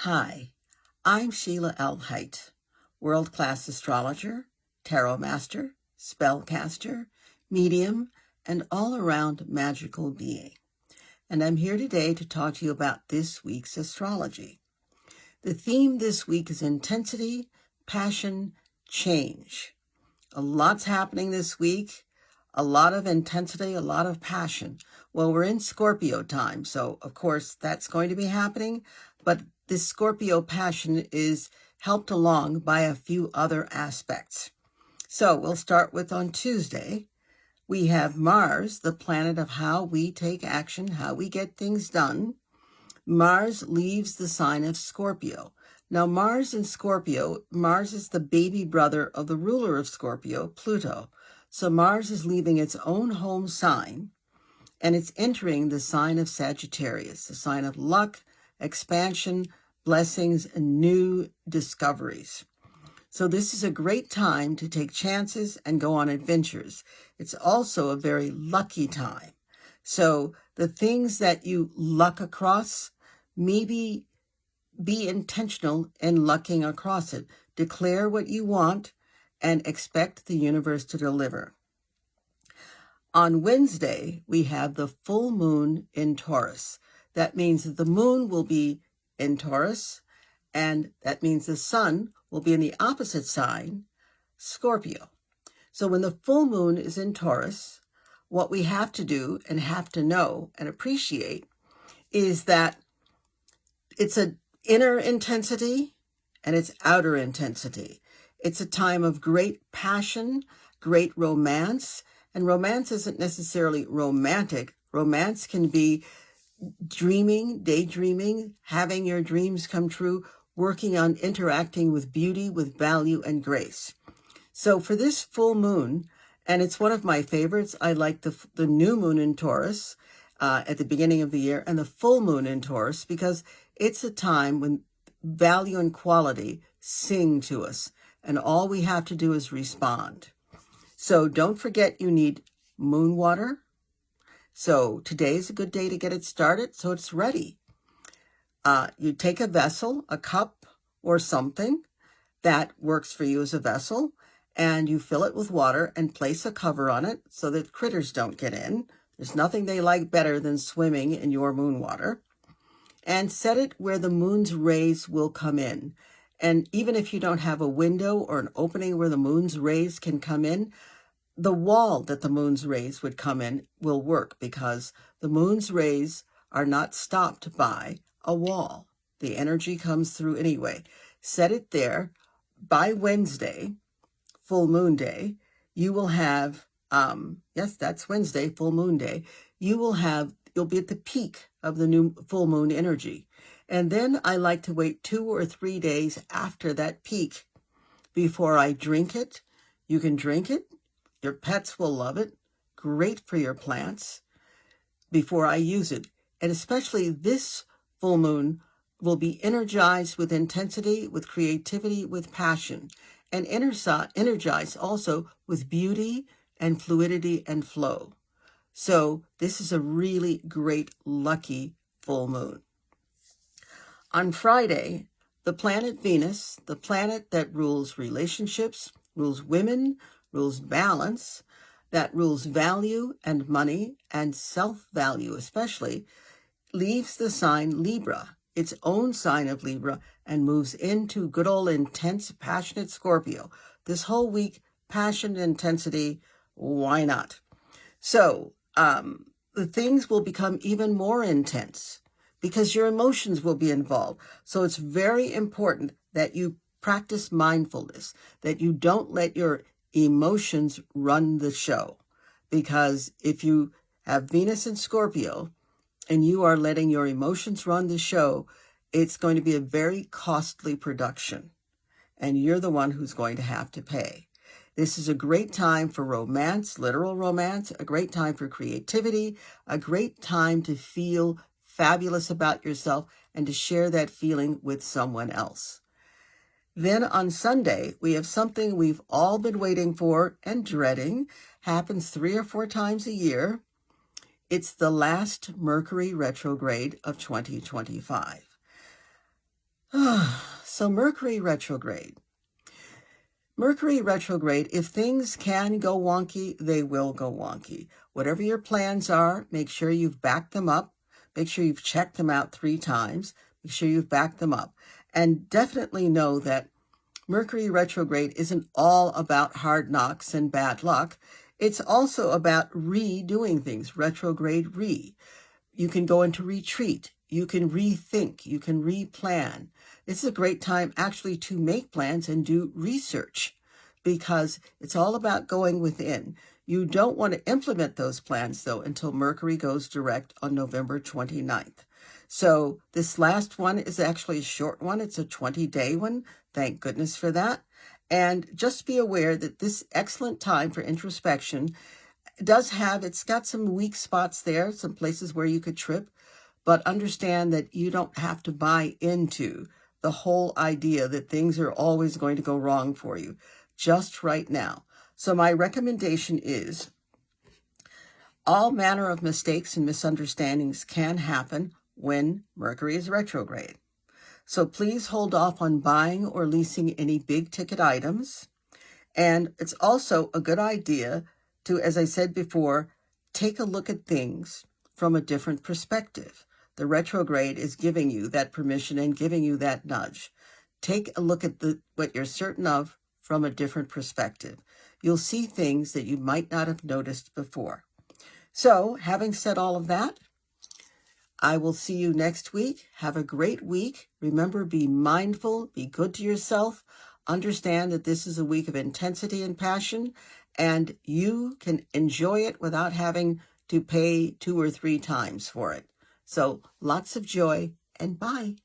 Hi, I'm Sheila L. Haidt, world-class astrologer, tarot master, spellcaster, medium, and all-around magical being. And I'm here today to talk to you about this week's astrology. The theme this week is intensity, passion, change. A lot's happening this week. A lot of intensity, a lot of passion. Well, we're in Scorpio time, so of course that's going to be happening, but this Scorpio passion is helped along by a few other aspects. So we'll start with on Tuesday. We have Mars, the planet of how we take action, how we get things done. Mars leaves the sign of Scorpio. Now, Mars in Scorpio, Mars is the baby brother of the ruler of Scorpio, Pluto. So Mars is leaving its own home sign, and it's entering the sign of Sagittarius, the sign of luck, expansion, blessings, and new discoveries. So this is a great time to take chances and go on adventures. It's also a very lucky time. So the things that you luck across, maybe be intentional in lucking across it. Declare what you want and expect the universe to deliver. On Wednesday, we have the full moon in Taurus. That means that the moon will be in Taurus, and that means the sun will be in the opposite sign, Scorpio. So when the full moon is in Taurus, what we have to do and have to know and appreciate is that it's an inner intensity and it's outer intensity. It's a time of great passion, great romance, and romance isn't necessarily romantic. Romance can be dreaming, daydreaming, having your dreams come true, working on interacting with beauty, with value, and grace. So for this full moon, and it's one of my favorites, I like the new moon in Taurus at the beginning of the year and the full moon in Taurus because it's a time when value and quality sing to us, and all we have to do is respond. So don't forget you need moon water. So today is a good day to get it started so it's ready. You take a vessel, a cup or something that works for you as a vessel, and you fill it with water and place a cover on it so that critters don't get in. There's nothing they like better than swimming in your moon water. And set it where the moon's rays will come in. And even if you don't have a window or an opening where the moon's rays can come in, the wall that the moon's rays would come in will work because the moon's rays are not stopped by a wall. The energy comes through anyway. Set it there. By Wednesday, full moon day, you will have, yes, that's Wednesday, full moon day. You'll be at the peak of the new full moon energy. And then I like to wait 2 or 3 days after that peak before I drink it. You can drink it. Your pets will love it. Great for your plants before I use it. And especially this full moon will be energized with intensity, with creativity, with passion, and energized also with beauty and fluidity and flow. So this is a really great, lucky full moon. On Friday, the planet Venus, the planet that rules relationships, rules women, rules balance, that rules value and money and self-value especially, leaves the sign Libra, its own sign of Libra, and moves into good old intense, passionate Scorpio. This whole week, passion, intensity, why not? So the things will become even more intense because your emotions will be involved. So it's very important that you practice mindfulness, that you don't let your emotions run the show. Because if you have Venus in Scorpio and you are letting your emotions run the show, it's going to be a very costly production. And you're the one who's going to have to pay. This is a great time for romance, literal romance, a great time for creativity, a great time to feel fabulous about yourself and to share that feeling with someone else. Then on Sunday, we have something we've all been waiting for and dreading, happens 3 or 4 times a year. It's the last Mercury retrograde of 2025. So Mercury retrograde. Mercury retrograde, if things can go wonky, they will go wonky. Whatever your plans are, make sure you've backed them up. Make sure you've checked them out 3 times. Make sure you've backed them up. And definitely know that Mercury retrograde isn't all about hard knocks and bad luck. It's also about redoing things, retrograde re. You can go into retreat. You can rethink. You can replan. This is a great time actually to make plans and do research because it's all about going within. You don't want to implement those plans, though, until Mercury goes direct on November 29th. So this last one is actually a short one. It's a 20-day one. Thank goodness for that. And just be aware that this excellent time for introspection it's got some weak spots there, some places where you could trip, but understand that you don't have to buy into the whole idea that things are always going to go wrong for you just right now. So my recommendation is all manner of mistakes and misunderstandings can happen when Mercury is retrograde. So please hold off on buying or leasing any big ticket items. And it's also a good idea to, as I said before, take a look at things from a different perspective. The retrograde is giving you that permission and giving you that nudge. Take a look at what you're certain of from a different perspective. You'll see things that you might not have noticed before. So, having said all of that, I will see you next week. Have a great week. Remember, be mindful, be good to yourself. Understand that this is a week of intensity and passion, and you can enjoy it without having to pay 2 or 3 times for it. So lots of joy, and bye.